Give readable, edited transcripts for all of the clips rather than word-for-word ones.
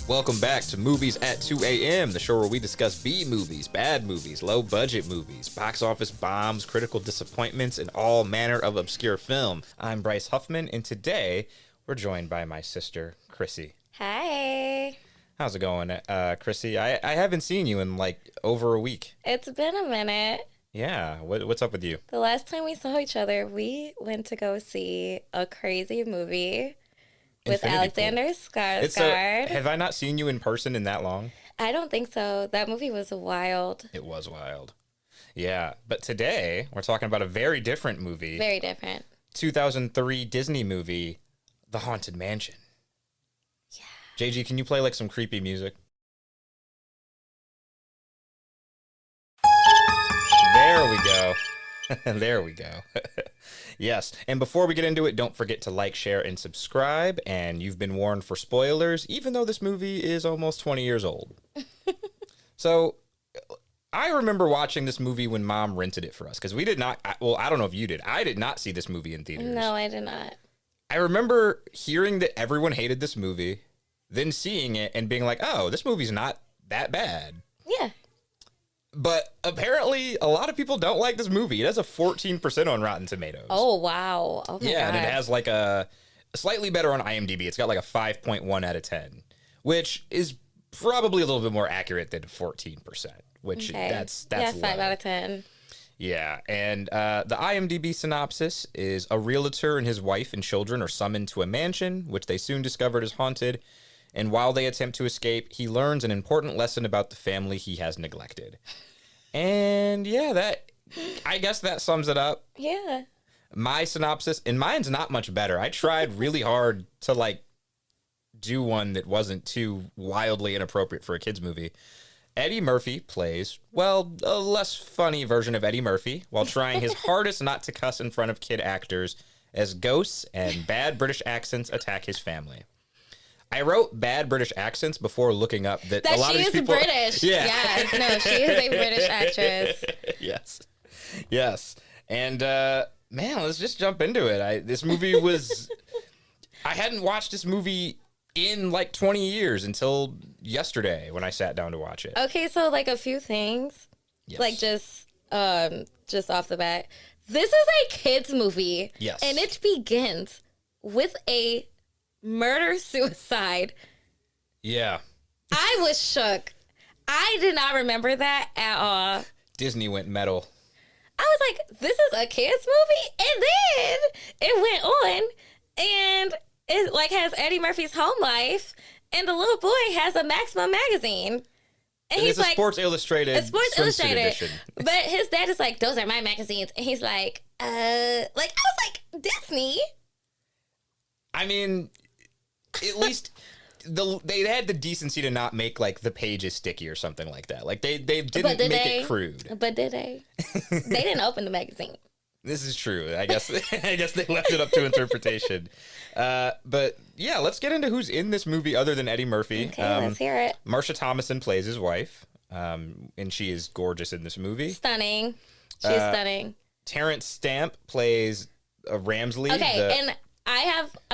Welcome back to Movies at 2 a.m., the show where we discuss B movies, bad movies, low-budget movies, box office bombs, critical disappointments, and all manner of obscure film. I'm Bryce Huffman, and today we're joined by my sister, Krissy. Hi. How's it going, Krissy? I haven't seen you in, like, over a week. It's been a minute. Yeah, what's up with you? The last time we saw each other, we went to go see a crazy movie with Infinity Alexander Skarsgård. Have I not seen you in person in that long? I don't think so. That movie was wild. It was wild. Yeah, but today we're talking about a very different movie. Very different. 2003 Disney movie, The Haunted Mansion. Yeah. JG, can you play like some creepy music? There we go. There we go. Yes. And before we get into it, don't forget to like, share, and subscribe. And you've been warned for spoilers, even though this movie is almost 20 years old. So I remember watching this movie when Mom rented it for us because we did not. Well, I don't know if you did. I did not see this movie in theaters. No, I did not. I remember hearing that everyone hated this movie, then seeing it and being like, oh, this movie's not that bad. Yeah. But apparently, a lot of people don't like this movie. It has a 14% on Rotten Tomatoes. Oh, wow. Oh, my God. And it has like a slightly better on IMDb. It's got like a 5.1 out of 10, which is probably a little bit more accurate than 14%, which that's yeah, 5 low. out of 10. Yeah, and the IMDb synopsis is a realtor and his wife and children are summoned to a mansion, which they soon discovered is haunted. And while they attempt to escape, he learns an important lesson about the family he has neglected. And yeah, I guess that sums it up. Yeah. My synopsis, and mine's not much better. I tried really hard to like do one that wasn't too wildly inappropriate for a kids movie. Eddie Murphy plays, well, a less funny version of Eddie Murphy while trying his hardest not to cuss in front of kid actors as ghosts and bad British accents attack his family. I wrote bad British accents before looking up that a lot of these people... British. Yeah. No, she is a British actress. Yes. And, man, let's just jump into it. This movie was... I hadn't watched this movie in, like, 20 years until yesterday when I sat down to watch it. Okay, so, like, a few things. Yes. Like, just off the bat. This is a kid's movie. Yes. And it begins with a murder-suicide. Yeah. I was shook. I did not remember that at all. Disney went metal. I was like, this is a kid's movie? And then it went on, and it, like, has Eddie Murphy's home life, and the little boy has a Maximum magazine. And he's it's a like, Sports Illustrated edition. But his dad is like, those are my magazines. And he's like, I was like, Disney? I mean... At least they had the decency to not make like the pages sticky or something like that. Like they didn't make it crude. But did they? They didn't open the magazine. This is true. I guess they left it up to interpretation. But yeah, let's get into who's in this movie other than Eddie Murphy. Okay, let's hear it. Marsha Thomason plays his wife, and she is gorgeous in this movie. Stunning. She's stunning. Terrence Stamp plays Ramsley.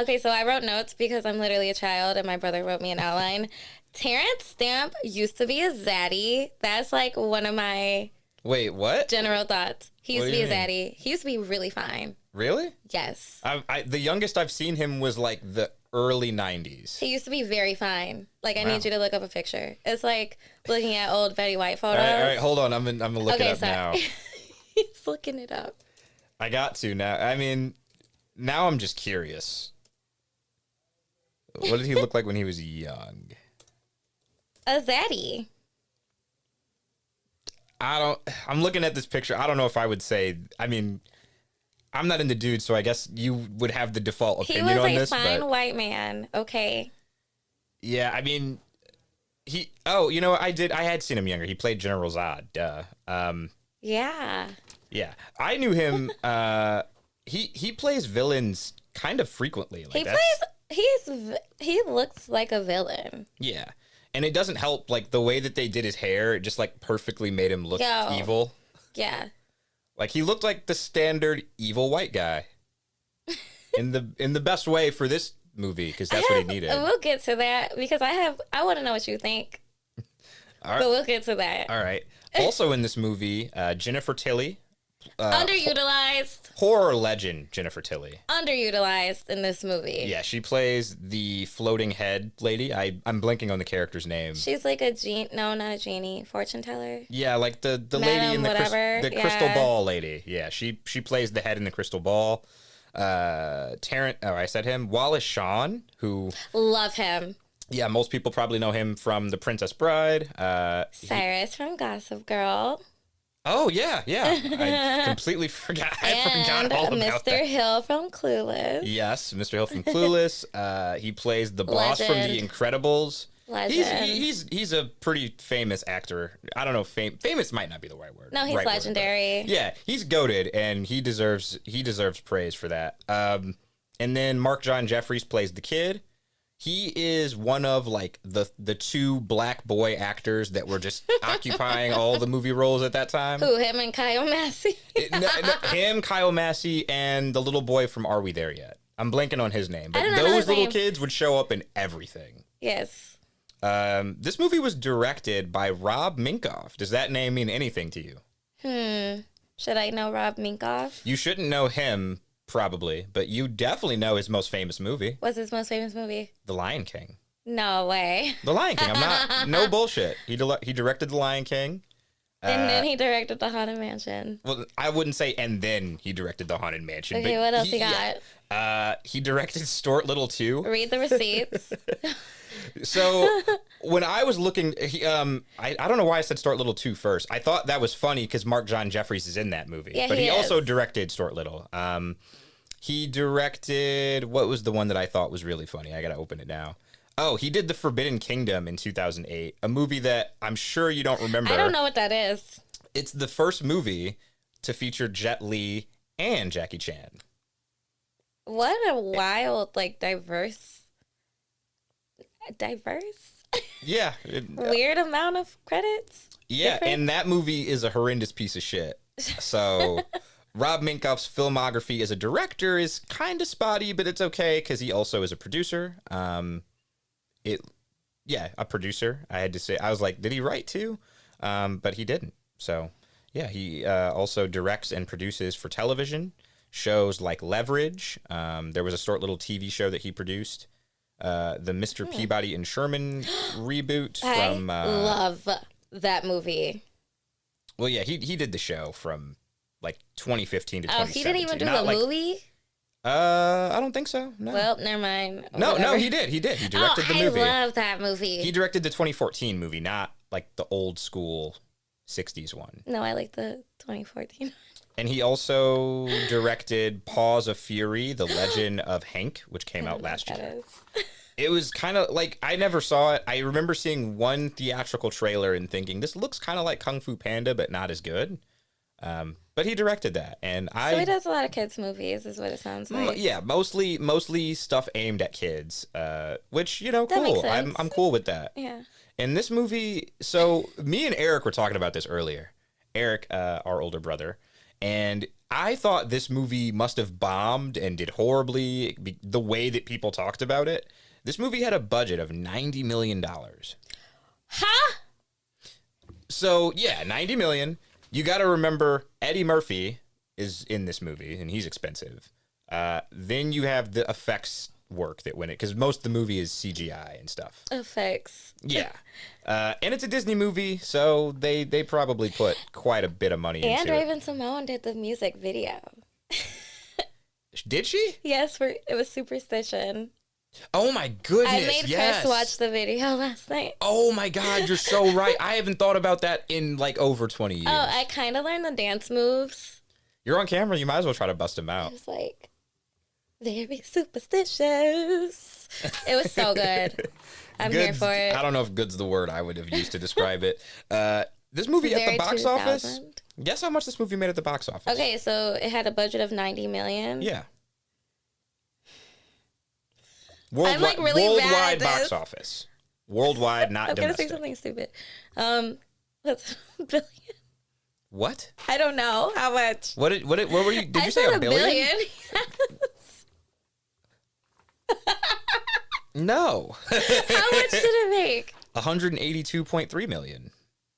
Okay, so I wrote notes because I'm literally a child and my brother wrote me an outline. Terrence Stamp used to be a zaddy. That's like one of my... Wait, what? General thoughts. He used to be a mean? zaddy. He used to be really fine. Really? Yes. The youngest I've seen him was like the early 90s. He used to be very fine. Like, I need you to look up a picture. It's like looking at old Betty White photos. All right, hold on. I'm gonna look it up now. He's looking it up. I got to now. I mean... Now I'm just curious. What did he look like when he was young? A zaddy. I'm looking at this picture. I don't know if I would say, I mean, I'm not into dudes, so I guess you would have the default opinion on this. He was a fine white man. Okay. Yeah, I mean, I had seen him younger. He played General Zod. Duh. Yeah. Yeah. I knew him, He plays villains kind of frequently. Like he looks like a villain. Yeah. And it doesn't help, like, the way that they did his hair, it just, like, perfectly made him look evil. Yeah. Like, he looked like the standard evil white guy. in the best way for this movie because that's what he needed. We'll get to that because I want to know what you think. All right. But we'll get to that. All right. Also in this movie, Jennifer Tilly. Underutilized. Horror legend Jennifer Tilly. Underutilized in this movie. Yeah, she plays the floating head lady. I'm blanking on the character's name. She's like a genie. No, not a genie. Fortune teller. Yeah, like the lady in the crystal ball lady. Yeah, she plays the head in the crystal ball. Terrence. Oh, I said him. Wallace Shawn, who love him. Yeah, most people probably know him from The Princess Bride. Cyrus from Gossip Girl. Oh, yeah. I completely forgot. I forgot all about that. Mr. Hill from Clueless. Yes, Mr. Hill from Clueless. He plays the boss from The Incredibles. Legend. He's a pretty famous actor. I don't know, famous might not be the right word. No, he's legendary. Yeah, he's goated, and he deserves praise for that. And then Mark John Jeffries plays the kid. He is one of like the two black boy actors that were just occupying all the movie roles at that time. Who, him and Kyle Massey? Him, Kyle Massey, and the little boy from Are We There Yet? I'm blanking on his name, but those little kids would show up in everything. Yes. This movie was directed by Rob Minkoff. Does that name mean anything to you? Should I know Rob Minkoff? You shouldn't know him, probably, but you definitely know his most famous movie. What's his most famous movie? The Lion King. No way. The Lion King. No bullshit. He directed The Lion King. And then he directed The Haunted Mansion. Well, I wouldn't say and then he directed The Haunted Mansion. Okay, what else he got? He directed Stuart Little too. Read the receipts. So when I was looking, I don't know why I said Stuart Little 2 first. I thought that was funny because Mark John Jeffries is in that movie. Yeah, but he is. also directed Stuart Little. He directed, what was the one that I thought was really funny? I got to open it now. Oh, he did The Forbidden Kingdom in 2008, a movie that I'm sure you don't remember. I don't know what that is. It's the first movie to feature Jet Li and Jackie Chan. What a wild, like, diverse? Yeah. Weird amount of credits? Yeah, Different? and that movie is a horrendous piece of shit. So Rob Minkoff's filmography as a director is kind of spotty, but it's okay because he also is a producer. A producer. I had to say, I was like, did he write too? But he didn't. So yeah, he also directs and produces for television shows like Leverage. There was a Stuart Little TV show that he produced. The Mr. Peabody and Sherman reboot from. I love that movie. Well, yeah, he did the show from like 2015 to 2017. Oh, he didn't even do the movie? I don't think so. No. Well, never mind. No, he did. He directed the movie. I love that movie. He directed the 2014 movie, not like the old school 60s one. No, I like the 2014. And he also directed Paws of Fury, The Legend of Hank, which came out last year. It was kind of like, I never saw it. I remember seeing one theatrical trailer and thinking, this looks kind of like Kung Fu Panda, but not as good. But he directed that, and So he does a lot of kids' movies, is what it sounds like. Yeah, mostly stuff aimed at kids, which, you know, That makes cool. sense. I'm cool with that. Yeah. And this movie, so me and Eric were talking about this earlier. Eric, our older brother, and I thought this movie must have bombed and did horribly the way that people talked about it. This movie had a budget of $90 million. Huh? So, yeah, $90 million. You got to remember, Eddie Murphy is in this movie, and he's expensive. Then you have the effects work that went it, because most of the movie is CGI and stuff. Effects. Yeah. And it's a Disney movie, so they probably put quite a bit of money into it. And Raven Simone did the music video. Did she? Yes, it was Superstition. Oh my goodness! I made yes. Chris watch the video last night. Oh my God, you're so right. I haven't thought about that in like over 20 years. Oh, I kind of learned the dance moves. You're on camera. You might as well try to bust them out. I was like, very superstitious. It was so good. I'm here for it. I don't know if good's the word I would have used to describe it. This movie at the box office. Guess how much this movie made at the box office? Okay, so it had a budget of $90 million. Yeah. I'm like really worldwide bad at box office. Worldwide, not I'm domestic. gonna say something stupid. What's a billion? What? I don't know how much. What were you? Did you say said a billion? $1 billion. No. How much did it make? 182.3 million.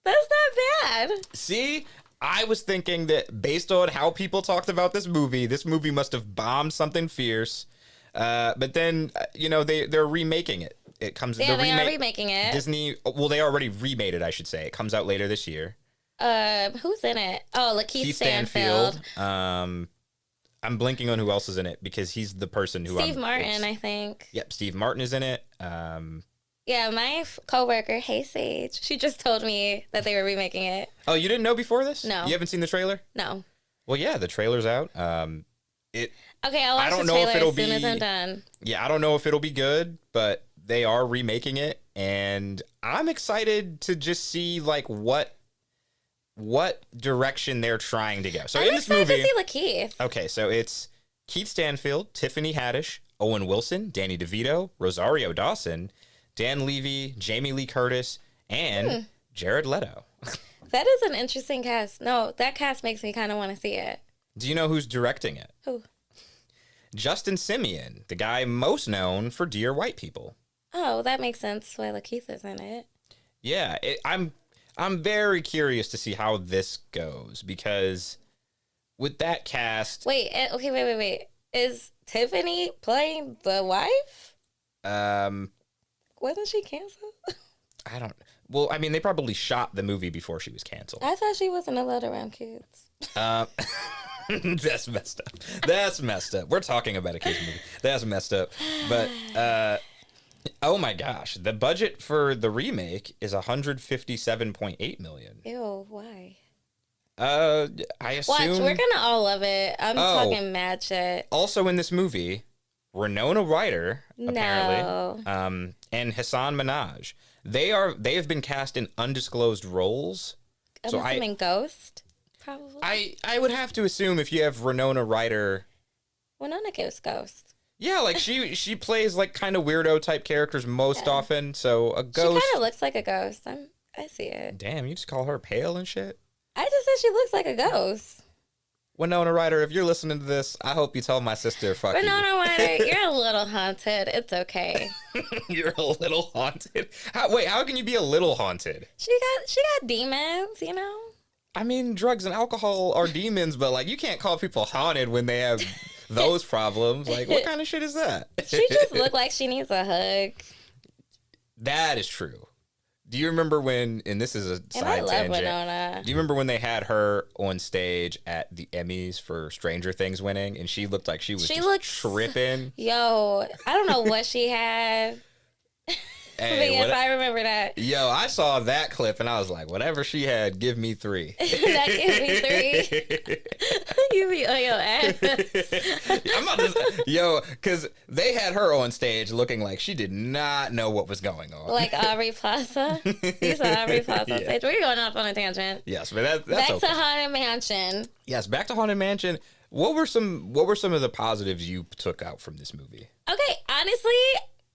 That's not bad. See, I was thinking that based on how people talked about this movie must have bombed something fierce. But then, they're remaking it. It comes. Yeah, they are remaking it. Disney. Well, they already remade it, I should say. It comes out later this year. Who's in it? Oh, Lakeith Stanfield. I'm blinking on who else is in it because he's the person who. Steve Martin, I think. Yep, Steve Martin is in it. Yeah, my coworker, Hey Sage, she just told me that they were remaking it. Oh, you didn't know before this? No. You haven't seen the trailer? No. Well, yeah, the trailer's out. Okay, I'll watch the trailer as soon as I'm done. Yeah, I don't know if it'll be good, but they are remaking it, and I'm excited to just see like what direction they're trying to go. So I'm in this movie, to see Lakeith. Okay, so it's Keith Stanfield, Tiffany Haddish, Owen Wilson, Danny DeVito, Rosario Dawson, Dan Levy, Jamie Lee Curtis, and Jared Leto. That is an interesting cast. No, that cast makes me kind of want to see it. Do you know who's directing it? Who? Justin Simien, the guy most known for Dear White People. Oh, that makes sense why Lakeith is in it. Yeah, I'm very curious to see how this goes because with that cast... Wait. Is Tiffany playing the wife? Wasn't she canceled? I don't... Well, I mean, they probably shot the movie before she was canceled. I thought she wasn't allowed around kids. That's messed up. That's messed up. We're talking about a kids movie. That's messed up. But, oh my gosh. The budget for the remake is $157.8 million. Ew, why? I assume... Watch, we're gonna all love it. I'm talking mad shit. Also in this movie, Winona Ryder, apparently, No. and Hassan Minhaj. They have been cast in undisclosed roles. I'm assuming Ghost, probably. I would have to assume if you have Winona Ryder. Winona gives Ghost. Yeah, like she plays like kind of weirdo type characters most often. So a ghost. She kind of looks like a ghost. I see it. Damn, you just call her pale and shit. I just said she looks like a ghost. Winona Ryder, if you're listening to this, I hope you tell my sister fuck you. Winona Ryder, you're a little haunted. It's okay. You're a little haunted. How can you be a little haunted? She got demons, you know? I mean, drugs and alcohol are demons, but like you can't call people haunted when they have those problems. Like, what kind of shit is that? She just looked like she needs a hug. That is true. Do you remember when, and this is a side tangent, Winona. do you remember when they had her on stage at the Emmys for Stranger Things winning, and she looked like she was tripping? Yo, I don't know what she had. Hey, but yes, I remember that. Yo, I saw that clip, and I was like, whatever she had, give me 3. That gives me 3. You be on your ass. I'm not just, yo, because they had her on stage looking like she did not know what was going on. Like Aubrey Plaza. You saw Aubrey Plaza on stage. We're going off on a tangent. Yes, but that's back okay. to Haunted Mansion. Yes, back to Haunted Mansion. What were some of the positives you took out from this movie? Okay, honestly,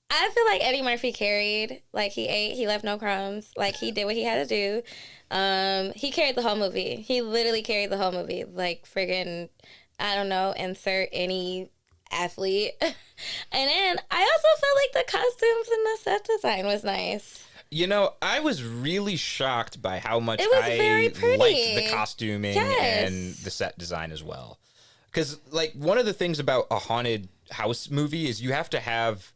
I feel like Eddie Murphy carried. Like, he ate, he left no crumbs. Like, he did what he had to do. He carried the whole movie. He literally carried the whole movie. Like, friggin', I don't know, insert any athlete. And then I also felt like the costumes and the set design was nice. You know, I was really shocked by how much it was very pretty. Liked the costuming and the set design as well. Because, like, one of the things about a haunted house movie is you have to have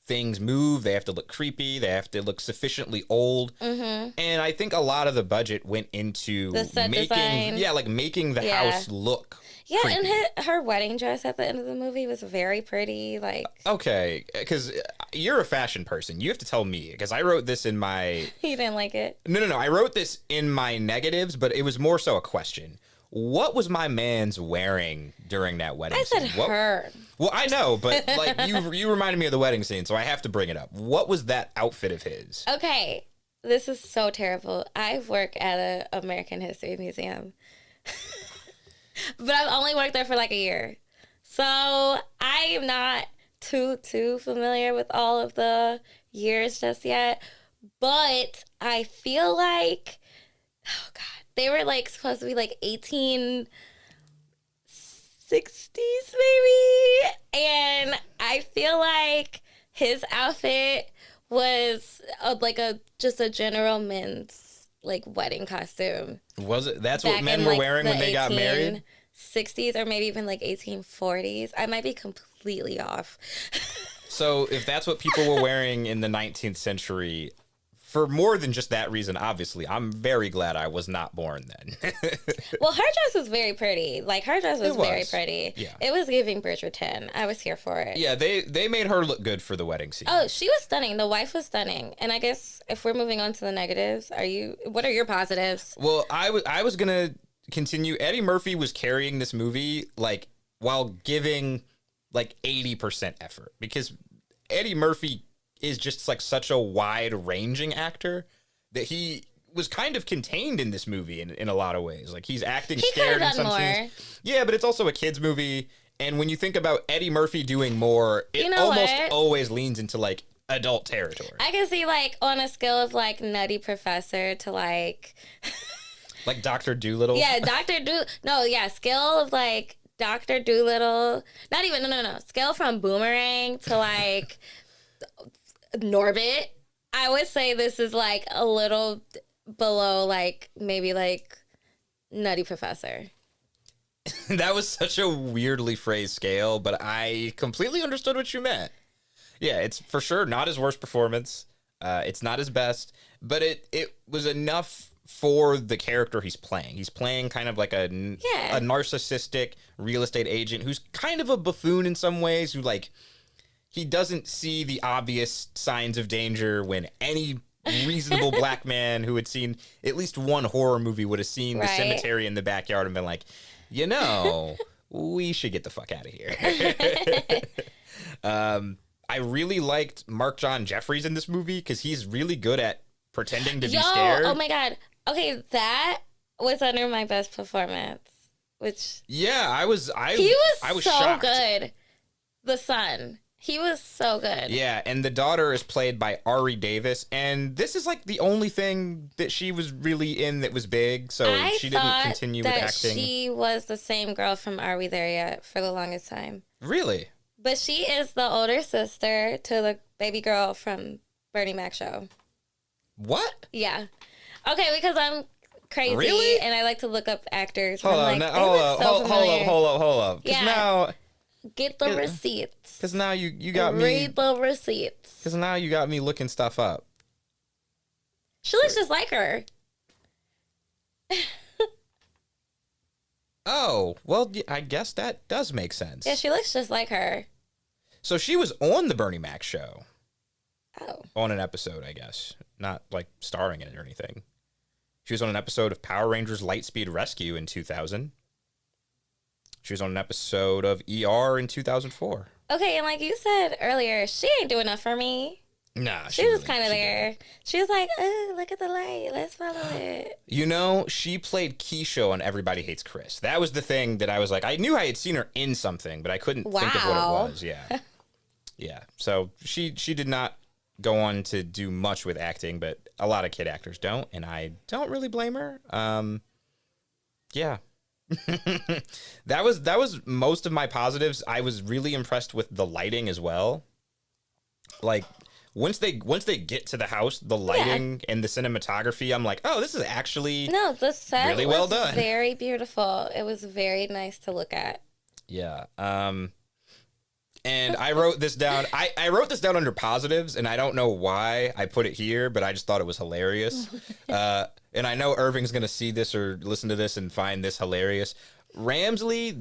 things move, they have to look creepy, they have to look sufficiently old. Mm-hmm. And I think a lot of the budget went into the set design. Yeah, like making the house look creepy. And her wedding dress at the end of the movie was very pretty. Like, okay, because you're a fashion person. You have to tell me, because I wrote this in my... You didn't like it? No. I wrote this in my negatives, but it was more so a question. What was my man's wearing during that wedding scene? I said her. Well, I know, but like you reminded me of the wedding scene, so I have to bring it up. What was that outfit of his? Okay, this is so terrible. I work at an American History Museum, but I've only worked there for like a year, so I am not too familiar with all of the years just yet. But I feel like, oh God, they were like supposed to be like 1860 60s maybe, and I feel like his outfit was just a general men's like wedding costume. Was it? That's what men were wearing when they got married? 60s or maybe even like 1840s. I might be completely off. So if that's what people were wearing in the 19th century, for more than just that reason, obviously, I'm very glad I was not born then. Well, her dress was very pretty. Like, her dress was very pretty. Yeah. It was giving Bridgerton. I was here for it. Yeah, they made her look good for the wedding scene. Oh, she was stunning. The wife was stunning. And I guess if we're moving on to the negatives, what are your positives? Well, I was going to continue. Eddie Murphy was carrying this movie, like, while giving, like, 80% effort. Because Eddie Murphy is just like such a wide-ranging actor that he was kind of contained in this movie in a lot of ways. Like, he's acting scared in some scenes. Yeah, but it's also a kids movie, and when you think about Eddie Murphy doing more, it almost always leans into like adult territory. I can see like on a scale of like Nutty Professor to like like Dr. Dolittle. Yeah, scale of like Dr. Dolittle. Not even no. Scale from Boomerang to like Norbit. I would say this is like a little below like maybe like Nutty Professor. That was such a weirdly phrased scale, but I completely understood what you meant. Yeah, it's for sure not his worst performance. It's not his best, but it was enough for the character he's playing. He's playing kind of like a narcissistic real estate agent who's kind of a buffoon in some ways, who like he doesn't see the obvious signs of danger when any reasonable black man who had seen at least one horror movie would have seen the cemetery in the backyard and been like, you know, we should get the fuck out of here. I really liked Mark John Jeffries in this movie because he's really good at pretending to be scared. Oh my God. Okay, that was under my best performance. Which he was so shocked. Good. The son. He was so good. Yeah, and the daughter is played by Ari Davis, and this is like the only thing that she was really in that was big, so she didn't continue with acting. She was the same girl from Are We There Yet for the longest time. Really? But she is the older sister to the baby girl from Bernie Mac show. What? Yeah. Okay, because I'm crazy, really? And I like to look up actors. Hold up. Yeah. Now, get the receipts. Because now you got me. Read the receipts. Because now you got me looking stuff up. She looks just like her. Oh, well, I guess that does make sense. Yeah, she looks just like her. So she was on the Bernie Mac show. Oh. On an episode, I guess. Not like starring in it or anything. She was on an episode of Power Rangers Lightspeed Rescue in 2000. She was on an episode of ER in 2004. Okay, and like you said earlier, she ain't doing enough for me. Nah, she was kind of there. Didn't. She was like, oh, look at the light. Let's follow it. You know, she played Keisha on Everybody Hates Chris. That was the thing that I was like, I knew I had seen her in something, but I couldn't think of what it was. Yeah. Yeah. So she did not go on to do much with acting, but a lot of kid actors don't, and I don't really blame her. Yeah. that was most of my positives. I was really impressed with the lighting as well. Like once they get to the house, the lighting and the cinematography, I'm like, oh, this is actually the set really well done. Very beautiful. It was very nice to look at. Yeah. And I wrote this down. I wrote this down under positives, and I don't know why I put it here, but I just thought it was hilarious. And I know Irving's going to see this or listen to this and find this hilarious. Ramsley,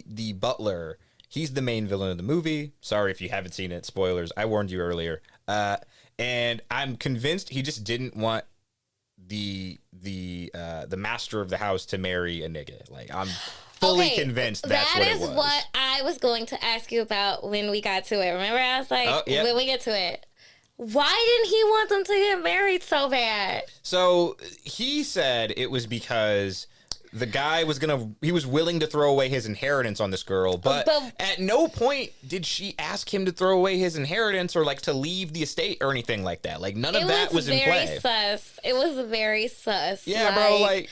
the butler, he's the main villain of the movie. Sorry if you haven't seen it. Spoilers. I warned you earlier. And I'm convinced he just didn't want the master of the house to marry a nigga. Like, I'm fully convinced that's what it was. That is what I was going to ask you about when we got to it. Remember, I was like, when we get to it, why didn't he want them to get married so bad? So he said it was because the guy was he was willing to throw away his inheritance on this girl, but at no point did she ask him to throw away his inheritance or like to leave the estate or anything like that. Like none of that was in play. It was very sus. It was very sus. Yeah, bro, like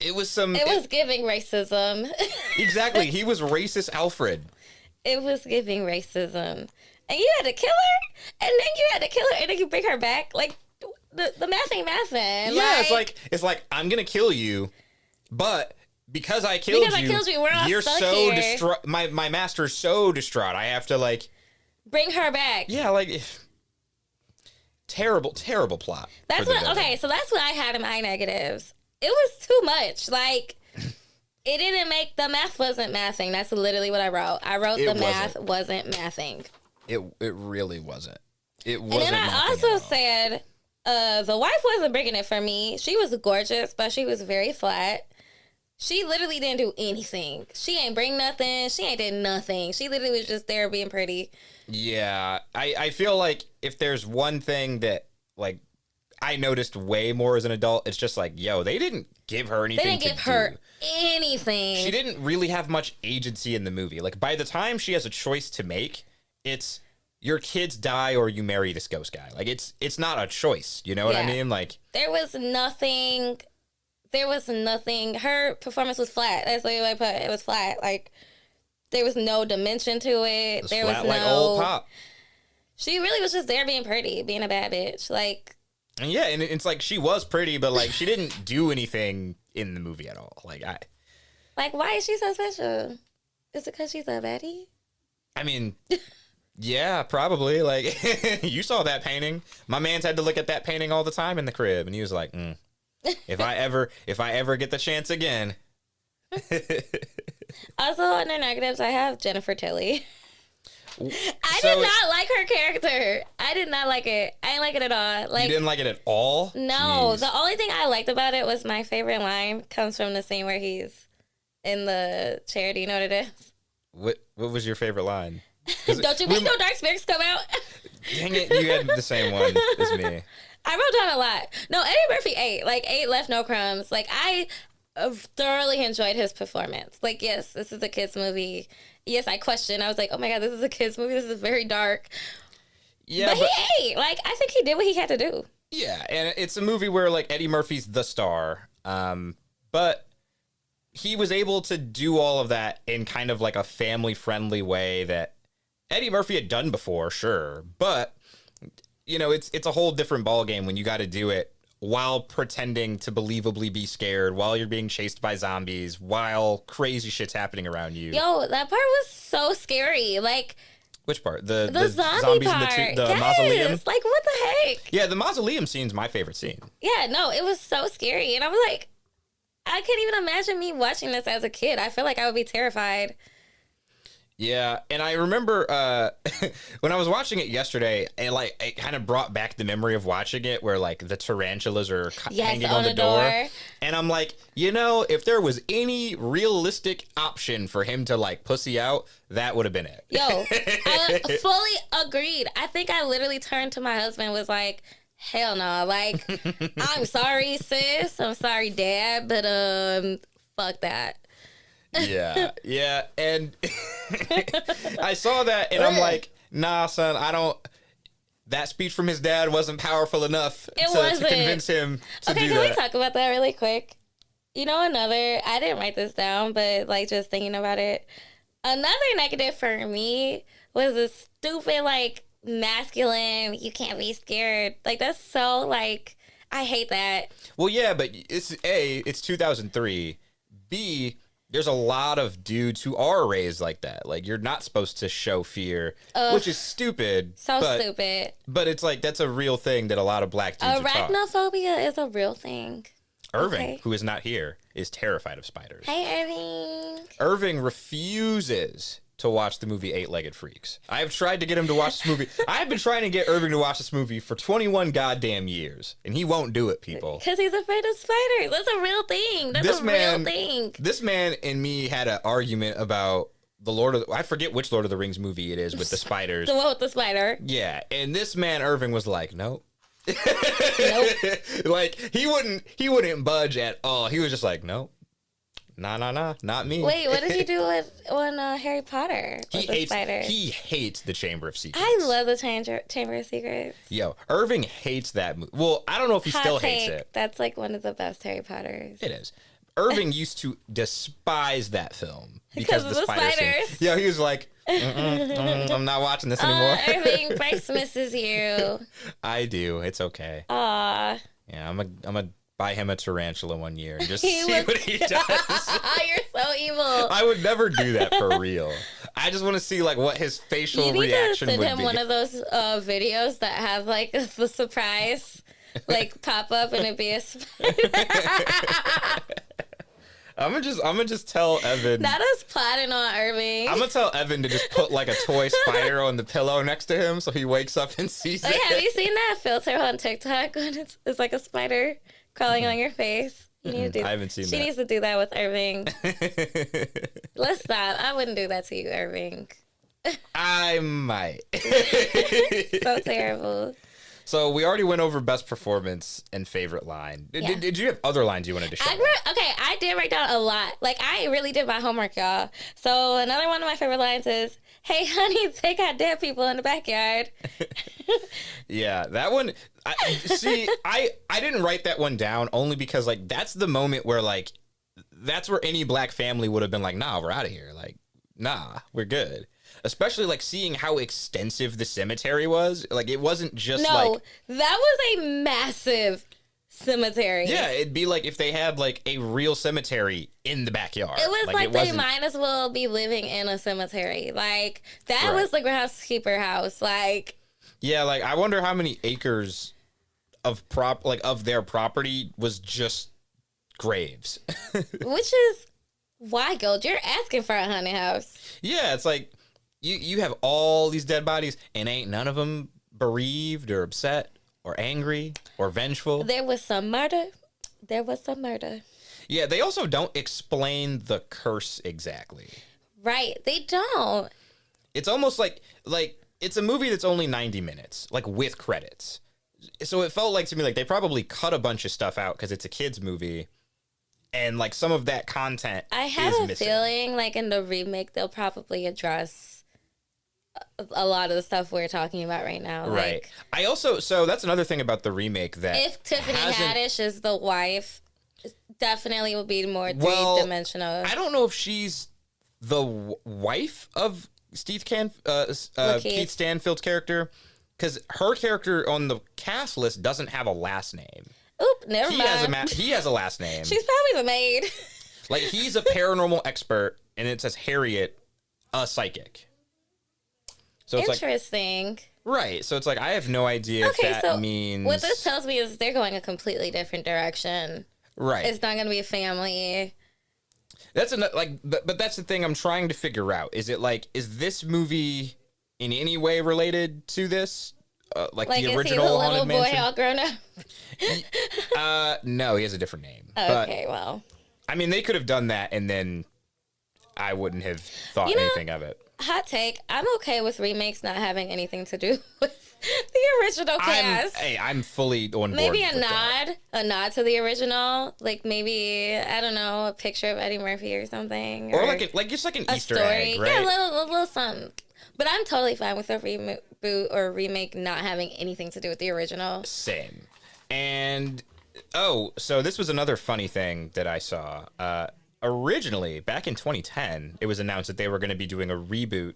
It was some. It was giving racism. Exactly. He was racist Alfred. It was giving racism. And you had to kill her? And then you had to kill her and then you bring her back? Like, the math ain't mathin'. Yeah, it's like, I'm going to kill you, but because I killed you, we're all you're stuck so here. distraught. My master's so distraught. I have to, like... Bring her back. Yeah, like... Terrible, terrible plot. That's what... Okay, so that's what I had in my negatives. It was too much. Like... It didn't make... The math wasn't mathing. That's literally what I wrote. I wrote the math wasn't mathing. It really wasn't. It wasn't. And then I also said the wife wasn't bringing it for me. She was gorgeous, but she was very flat. She literally didn't do anything. She ain't bring nothing. She ain't did nothing. She literally was just there being pretty. Yeah. I feel like if there's one thing that, like, I noticed way more as an adult, it's just like, yo, they didn't give her anything. They didn't give her anything. She didn't really have much agency in the movie. Like, by the time she has a choice to make, it's your kids die or you marry this ghost guy. Like, it's not a choice. You know what I mean? Like, there was nothing. Her performance was flat. That's the way I put it. It was flat. Like, there was no dimension to it. There was no, like old pop. She really was just there being pretty, being a bad bitch. Like, and yeah, and it's like she was pretty, but like she didn't do anything in the movie at all. Like, why is she so special? Is it because she's a baddie? I mean, yeah, probably. Like, you saw that painting. My man's had to look at that painting all the time in the crib, and he was like, if I ever get the chance again. Also, under negatives, I have Jennifer Tilly. I did not like her character. I did not like it. I didn't like it at all. Like, you didn't like it at all? No. Jeez. The only thing I liked about it was my favorite line comes from the scene where he's in the chair. Do you know what it is? What was your favorite line? Don't you think no dark spirits come out? Dang it, you had the same one as me. I wrote down a lot. No, Eddie Murphy ate left no crumbs. Like, I thoroughly enjoyed his performance. Like, yes, this is a kid's movie. Yes, I questioned. I was like, oh my God, this is a kid's movie. This is very dark. Yeah, but he ate. Like, I think he did what he had to do. Yeah, and it's a movie where, like, Eddie Murphy's the star. But he was able to do all of that in kind of like a family-friendly way that Eddie Murphy had done before, sure. But, you know, it's a whole different ballgame when you got to do it while pretending to believably be scared, while you're being chased by zombies, while crazy shit's happening around you. Yo, that part was so scary. Like, which part? The zombie zombies part. in the mausoleum? Like, what the heck? Yeah, the mausoleum scene's my favorite scene. Yeah, no, it was so scary. And I was like, I can't even imagine me watching this as a kid. I feel like I would be terrified. Yeah, and I remember when I was watching it yesterday, and like it kind of brought back the memory of watching it, where like the tarantulas are hanging on the door, and I'm like, you know, if there was any realistic option for him to like pussy out, that would have been it. Yo, I fully agreed. I think I literally turned to my husband, was like, hell no, like, I'm sorry, sis, I'm sorry, dad, but fuck that. Yeah, and I saw that, and I'm like, nah, son, I don't. That speech from his dad wasn't powerful enough to convince him to do that. Okay, can we talk about that really quick? You know, I didn't write this down, but like just thinking about it, another negative for me was a stupid like masculine. You can't be scared. Like, that's so like, I hate that. Well, yeah, but it's 2003. B, there's a lot of dudes who are raised like that. Like, you're not supposed to show fear, which is stupid. Stupid. But it's like, that's a real thing that a lot of black dudes are taught. Arachnophobia is a real thing. Irving, who is not here, is terrified of spiders. Hey, Irving. Irving refuses to watch the movie Eight-Legged Freaks. I have tried to get him to watch this movie. I have been trying to get Irving to watch this movie for 21 goddamn years, and he won't do it, people. Because he's afraid of spiders. That's a real thing. Real thing. This man and me had an argument about the I forget which Lord of the Rings movie it is with the spiders. The one with the spider. Yeah, and this man, Irving, was like, nope. Nope. Like, he wouldn't budge at all. He was just like, nope. Nah, not me. Wait, what did he do when Harry Potter with the spiders? He hates the Chamber of Secrets. I love the Chamber of Secrets. Yo, Irving hates that movie. Well, I don't know if he still hates it. That's like one of the best Harry Potters. It is. Irving used to despise that film because of the spider spiders. scene. Yeah, he was like, I'm not watching this anymore. Irving, Bryce misses you. I do. It's okay. Aw. Yeah, I'm gonna buy him a tarantula one year and just He see what he does. You're so evil. I would never do that for real. I just want to see like what his facial You need reaction to send would him be. one of those videos that have like the surprise like pop up and it be a spider. I'm gonna just tell Evan. Not us plotting on Irving. I'm gonna tell Evan to just put like a toy spider on the pillow next to him so he wakes up and sees Like, it. have you seen that filter on TikTok when it's like a spider crawling on your face? You need to do. I haven't seen She that. needs to do that with Irving. Let's stop. I wouldn't do that to you, Irving. I might. So terrible. So we already went over best performance and favorite line. Yeah. Did you have other lines you wanted to share? I did write down a lot. Like, I really did my homework, y'all. So another one of my favorite lines is, "Hey, honey, they got dead people in the backyard." Yeah, that one. I didn't write that one down only because like that's the moment where like that's where any black family would have been like, nah, we're out of here. Like, nah, we're good. Especially like seeing how extensive the cemetery was. Like it wasn't just like that was a massive cemetery. yeah, it'd be like if they had like a real cemetery in the backyard. It was like it they wasn't- might as well be living in a cemetery. Like that Right. was the groundskeeper house. Like Yeah, like I wonder how many acres of of their property was just graves. which is wild. You're asking for a haunted house. Yeah, it's like you have all these dead bodies and ain't none of them bereaved or upset or angry or vengeful. There was some murder. There was some murder. Yeah, they also don't explain the curse exactly. Right. They don't. It's almost like it's a movie that's only 90 minutes, like with credits. So it felt like to me like they probably cut a bunch of stuff out because it's a kids movie, and like some of that content I have is a missing. feeling like in the remake they'll probably address a lot of the stuff we're talking about right now. Right. Like, I also that's another thing about the remake that if Tiffany hasn't- Haddish is the wife, definitely will be more Well, three-dimensional. I don't know if she's the wife of Keith Stanfield's character, because her character on the cast list doesn't have a last name. Oop, never mind. He has a last name. She's probably the maid. Like he's a paranormal expert, and it says Harriet, a psychic. So it's like Interesting. right. So it's like I have no idea Okay, if that means what this tells me is they're going a completely different direction. right. It's not going to be a family. That's but that's the thing I'm trying to figure out. Is it like, is this movie in any way related to this? Like the is original he the little Haunted boy Mansion? all grown up? No, he has a different name. Okay, well. But, I mean, they could have done that and then I wouldn't have thought anything of it. Hot take. I'm okay with remakes not having anything to do with the original cast. I'm fully on board. Maybe with that. a nod to the original. Like maybe, I don't know, a picture of Eddie Murphy or something. Or like just like an a Easter story. egg, right? Yeah, a little something. But I'm totally fine with a reboot or remake not having anything to do with the original. Same. And so this was another funny thing that I saw. Originally, back in 2010, it was announced that they were going to be doing a reboot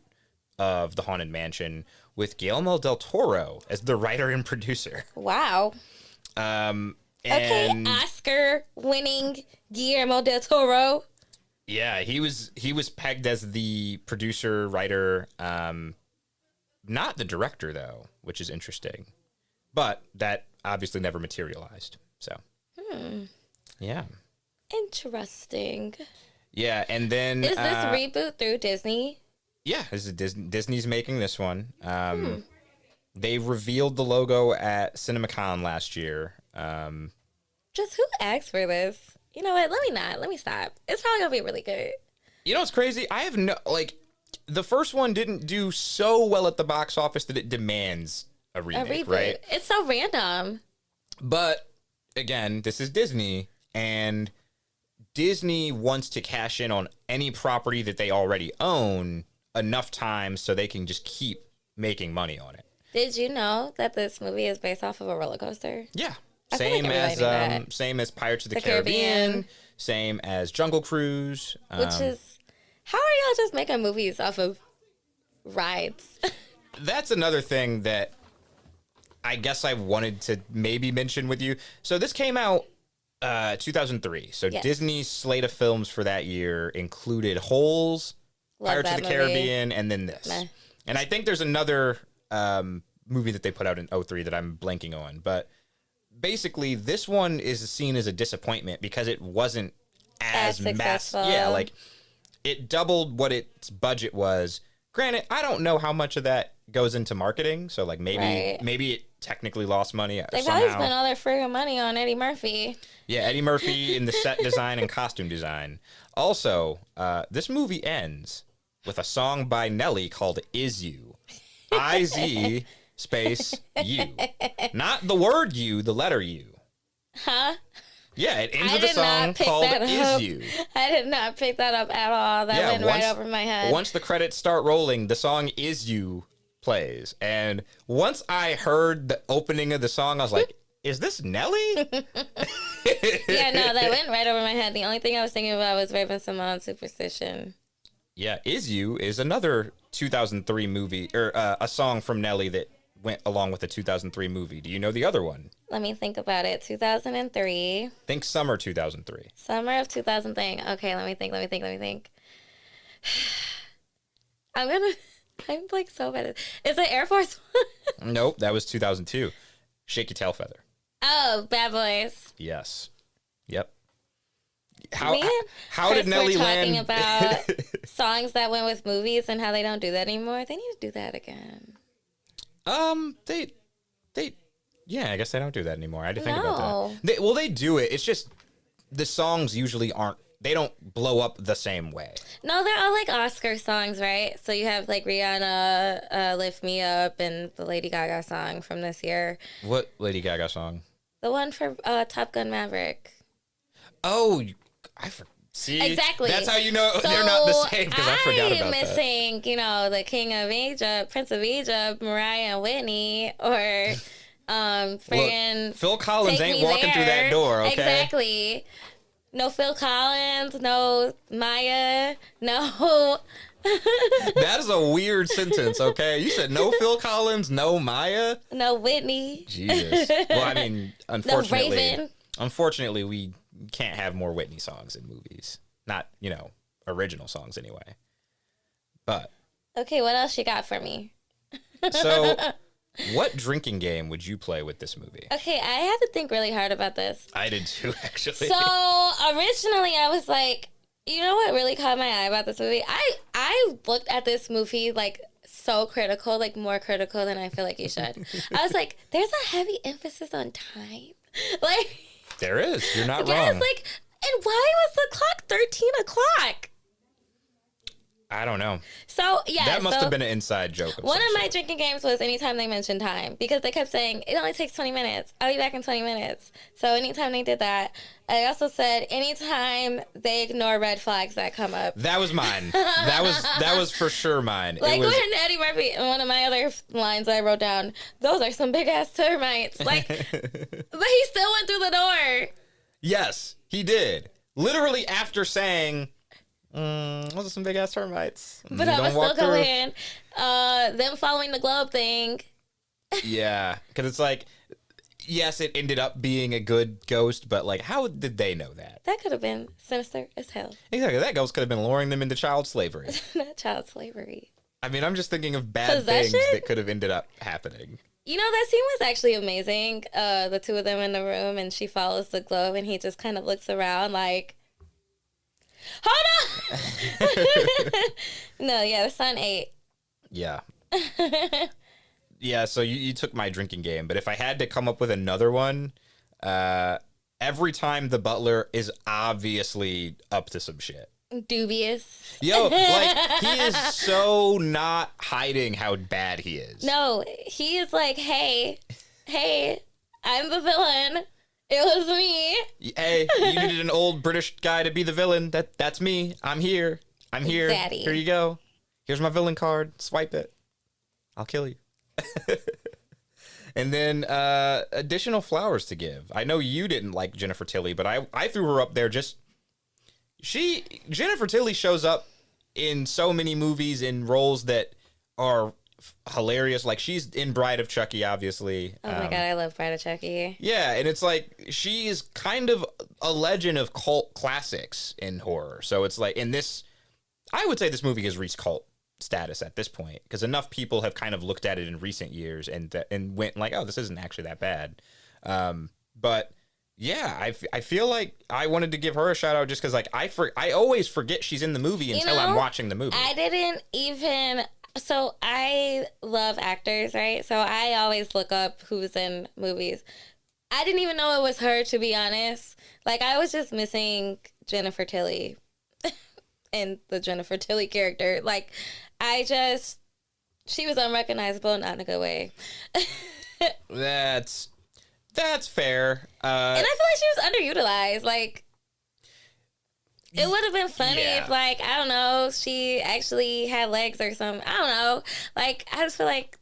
of The Haunted Mansion with Guillermo del Toro as the writer and producer. Wow. And Okay, Oscar-winning Guillermo del Toro. yeah, he was pegged as the producer, writer, not the director though, which is interesting. But that obviously never materialized. So, yeah. Interesting. Yeah, and then Is this reboot through Disney? yeah, this is Disney's making this one. They revealed the logo at CinemaCon last year. Just who asked for this? You know what? Let me stop. It's probably gonna be really good. You know what's crazy? I have the first one didn't do so well at the box office that it demands a remake, right? It's so random. But again, this is Disney, and Disney wants to cash in on any property that they already own enough times so they can just keep making money on it. Did you know that this movie is based off of a roller coaster? Yeah. Same like as everybody knew that. same as Pirates of the The Caribbean. Caribbean. Same as Jungle Cruise. Which is, how are y'all just making movies off of rides? That's another thing that I guess I wanted to maybe mention with you. So this came out 2003. So Yes. Disney's slate of films for that year included Holes, Love Pirates of that the movie. Caribbean, and then this. Meh. And I think there's another movie that they put out in '03 that I'm blanking on. But basically, this one is seen as a disappointment because it wasn't as massive. successful. Yeah, like it doubled what its budget was. Granted, I don't know how much of that goes into marketing. So like maybe it technically lost money They somehow. probably spent all their friggin' money on Eddie Murphy. Yeah, Eddie Murphy in the set design and costume design. Also, this movie ends with a song by Nelly called Is You. I-Z space you. Not the word you, the letter U. Huh? Yeah, it ends I with a did song not pick called that Is up. You. I did not pick that up at all. That went right over my head. Once the credits start rolling, the song Is You plays. And once I heard the opening of the song, I was like, is this Nelly? Yeah, no, that went right over my head. The only thing I was thinking about was Raven-Symoné's Superstition. Yeah, Is You is another 2003 movie, or a song from Nelly that went along with the 2003 movie. Do you know the other one? Let me think about it. 2003. Think summer 2003. Summer of 2003. Okay, let me think. I'm like so bad at Is it Air Force One? Nope, that was 2002. Shake Your Tail Feather. Oh, Bad Boys. Yes. Yep. Me and How did Chris Nelly were talking land? about songs that went with movies and how they don't do that anymore. They need to do that again. They, yeah, I guess they don't do that anymore. I had to think No. about that. They do it. It's just the songs usually aren't. They don't blow up the same way. No, they're all like Oscar songs, right? So you have like Rihanna, Lift Me Up, and the Lady Gaga song from this year. What Lady Gaga song? The one for Top Gun Maverick. Oh, see, Exactly. That's how you know they're not the same because I forgot about I'm that. missing, the King of Egypt, Prince of Egypt, Mariah and Whitney, or friggin' Look, Phil Collins Take ain't Me walking through There. that door. Okay, Exactly. No Phil Collins, no Maya, no. that is a weird sentence. Okay, you said no Phil Collins, no Maya. No Whitney. Jesus. Well, I mean, Raven. unfortunately, we can't have more Whitney songs in movies. Not, original songs anyway. But Okay, what else you got for me? so, what drinking game would you play with this movie? Okay, I had to think really hard about this. I did too, actually. So originally I was like, you know what really caught my eye about this movie? I looked at this movie like so critical, like more critical than I feel like you should. I was like, there's a heavy emphasis on time. Like, There is. You're not yes, wrong. like, and why was the clock 13 o'clock? I don't know. So, yeah. That must have been an inside joke. One some of my sort. drinking games was anytime they mentioned time because they kept saying it only takes 20 minutes. I'll be back in 20 minutes. So anytime they did that, I also said anytime they ignore red flags that come up. That was mine. That was for sure mine. Like it was, when Eddie Murphy, one of my other lines I wrote down, those are some big ass termites. Like, but he still went through the door. Yes, he did. Literally after saying, those are some big ass termites. But I was Don't still walk through. going. Them following the globe thing. Yeah, because it's like, yes, it ended up being a good ghost, but like, how did they know that? That could have been sinister as hell. Exactly, that ghost could have been luring them into child slavery. Not child slavery. I mean, I'm just thinking of bad Possession? things that could have ended up happening. That scene was actually amazing. The two of them in the room, and she follows the globe, and he just kind of looks around like, hold on! No, yeah, the son ate. Yeah. Yeah, so you took my drinking game, but if I had to come up with another one, every time the butler is obviously up to some shit. Dubious. Yo, like, he is so not hiding how bad he is. No, he is like, hey, I'm the villain. It was me. Hey, you needed an old British guy to be the villain. That's me. I'm here. I'm here. Daddy. Here you go. Here's my villain card. Swipe it. I'll kill you. And then additional flowers to give. I know you didn't like Jennifer Tilly, but I threw her up there just Jennifer Tilly shows up in so many movies in roles that are hilarious. Like she's in Bride of Chucky, obviously. Oh my god, I love Bride of Chucky. Yeah, and it's like she is kind of a legend of cult classics in horror. So it's like in this, I would say this movie has reached cult status at this point because enough people have kind of looked at it in recent years and went like, oh, this isn't actually that bad. But yeah, I feel like I wanted to give her a shout out just because like I always forget she's in the movie until I'm watching the movie. I didn't even. So I love actors, right? So I always look up who's in movies. I didn't even know it was her, to be honest. Like I was just missing Jennifer Tilly and the Jennifer Tilly character. Like she was unrecognizable, not in a good way. That's fair. And I feel like she was underutilized. Like, it would have been funny if, like, I don't know, she actually had legs or something. I don't know. Like, I just feel like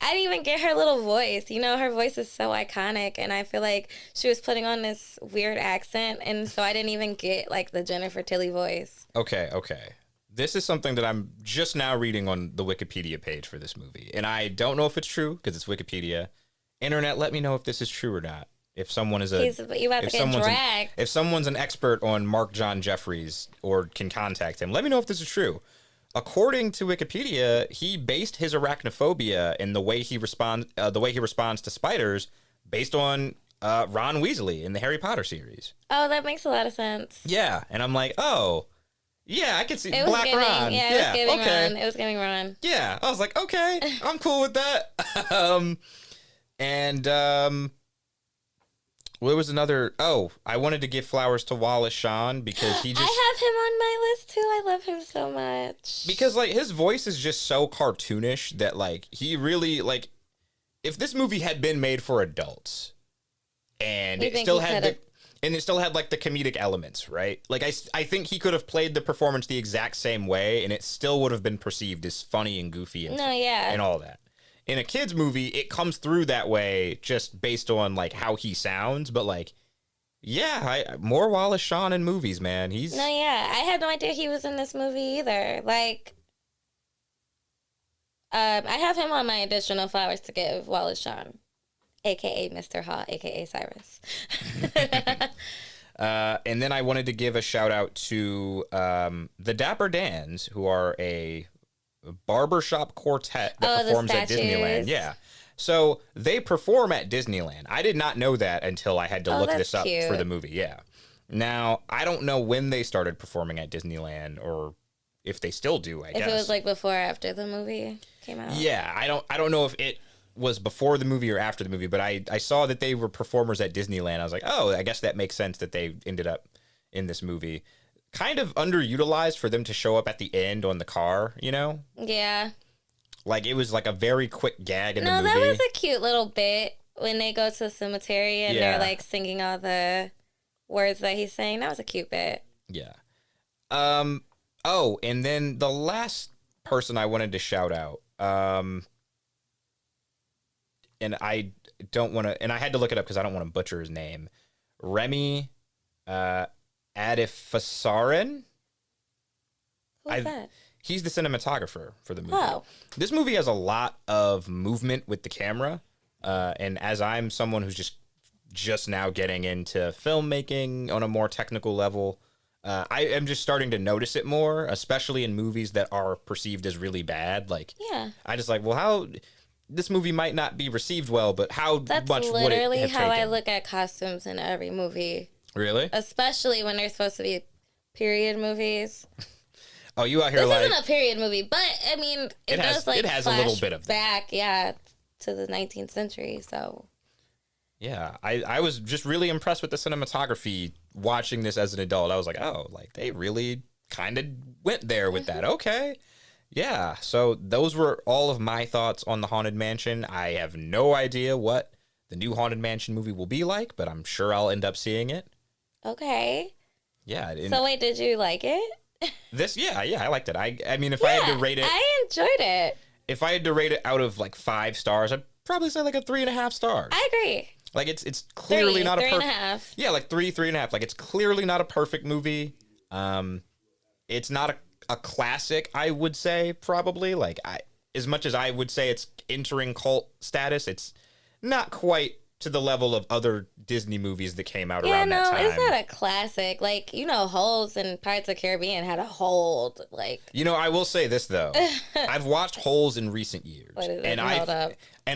I didn't even get her little voice. You know, her voice is so iconic, and I feel like she was putting on this weird accent, and so I didn't even get, like, the Jennifer Tilly voice. Okay. This is something that I'm just now reading on the Wikipedia page for this movie, and I don't know if it's true because it's Wikipedia. Internet, let me know if this is true or not. If someone is if someone's an expert on Mark John Jeffries or can contact him, let me know if this is true. According to Wikipedia, he based his arachnophobia and the way he responds to spiders based on Ron Weasley in the Harry Potter series. Oh, that makes a lot of sense. Yeah, and I'm like, oh, yeah, I can see Black Ron. Yeah, it was giving Ron. It was giving Ron. Yeah, I was like, okay, I'm cool with that. What was another? Oh, I wanted to give flowers to Wallace Shawn because he just. I have him on my list too. I love him so much. Because like his voice is just so cartoonish that like he really like. If this movie had been made for adults, and it still had like the comedic elements, right? Like I think he could have played the performance the exact same way, and it still would have been perceived as funny and goofy and and all that. In a kid's movie, it comes through that way just based on like how he sounds, but like, yeah, more Wallace Shawn in movies, man. I had no idea he was in this movie either. Like, I have him on my additional flowers to give, Wallace Shawn, aka Mr. Hall, aka Cyrus. And then I wanted to give a shout out to the Dapper Dans, who are a barbershop quartet that performs at Disneyland. Yeah. So they perform at Disneyland. I did not know that until I had to look this up for the movie. Yeah. Now, I don't know when they started performing at Disneyland or if they still do, I guess. If it was like before or after the movie came out. Yeah, I don't know if it was before the movie or after the movie, but I saw that they were performers at Disneyland. I was like, "Oh, I guess that makes sense that they ended up in this movie." Kind of underutilized for them to show up at the end on the car, you know? Yeah. Like, it was like a very quick gag in the movie. No, that was a cute little bit when they go to the cemetery and they're, like, singing all the words that he's saying. That was a cute bit. Yeah. Oh, and then the last person I wanted to shout out, and I don't want to, and I had to look it up because I don't want to butcher his name. Remy, Adefasaren. Who's that? He's the cinematographer for the movie. Oh. This movie has a lot of movement with the camera, and as I'm someone who's just now getting into filmmaking on a more technical level, I am just starting to notice it more, especially in movies that are perceived as really bad. Like, I just like, well, how this movie might not be received well, but that's much would it have taken? That's literally how I look at costumes in every movie. Really? Especially when they're supposed to be period movies. Oh, you out here this like... This isn't a period movie, but, I mean, it has a little bit of back, to the 19th century, so... Yeah, I was just really impressed with the cinematography watching this as an adult. I was like, oh, like, they really kind of went there with that. Okay. Yeah, so those were all of my thoughts on the Haunted Mansion. I have no idea what the new Haunted Mansion movie will be like, but I'm sure I'll end up seeing it. Okay. Yeah. So wait, did you like it? I liked it. I mean, if I had to rate it... I enjoyed it. If I had to rate it out of, like, 5 stars, I'd probably say like a 3.5 stars. I agree. Like it's clearly not a three and a perfect. half. Yeah, like 3.5. Like it's clearly not a perfect movie. It's not a classic, I would say, probably. Like as much as I would say it's entering cult status, it's not quite to the level of other Disney movies that came out around that time. It's not a classic. Like, Holes in Pirates of the Caribbean had a hold. Like, I will say this though. I've watched Holes in recent years, and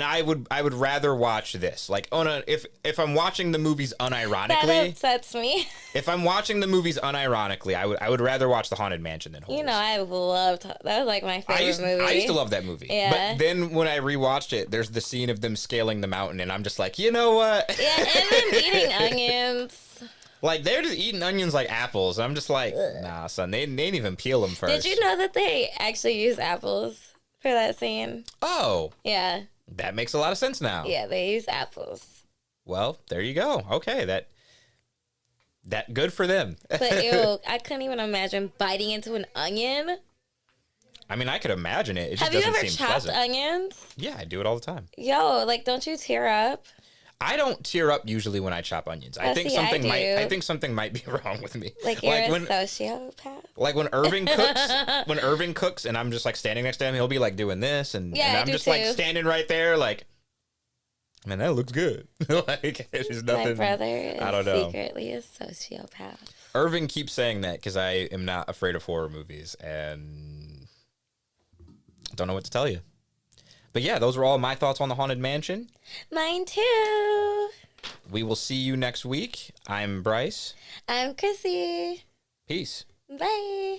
I would rather watch this. Like, if I'm watching the movies unironically, that upsets me. If I'm watching the movies unironically, I would rather watch The Haunted Mansion than Holes. I loved that was like my favorite movie. I used to love that movie. Yeah. But then when I rewatched it, there's the scene of them scaling the mountain, and I'm just like, you know what? Yeah, and them eating onions. Like, they're just eating onions like apples. I'm just like, nah, son, they didn't even peel them first. Did you know that they actually use apples for that scene? Oh. Yeah. That makes a lot of sense now. Yeah, they use apples. Well, there you go. Okay, that good for them. But ew, I couldn't even imagine biting into an onion. I mean, I could imagine it. It just Have you doesn't ever seem chopped pleasant. onions? Yeah, I do it all the time. Yo, like, don't you tear up? I don't tear up usually when I chop onions. I think something might be wrong with me. Like you're a sociopath. Like when Irving cooks, and I'm just like standing next to him, he'll be like doing this, and I'm just like standing right there, like, man, that looks good. Like it's just nothing. My brother is I don't know. Secretly a sociopath. Irving keeps saying that because I am not afraid of horror movies, and don't know what to tell you. But yeah, those were all my thoughts on The Haunted Mansion. Mine too. We will see you next week. I'm Bryce. I'm Krissy. Peace. Bye.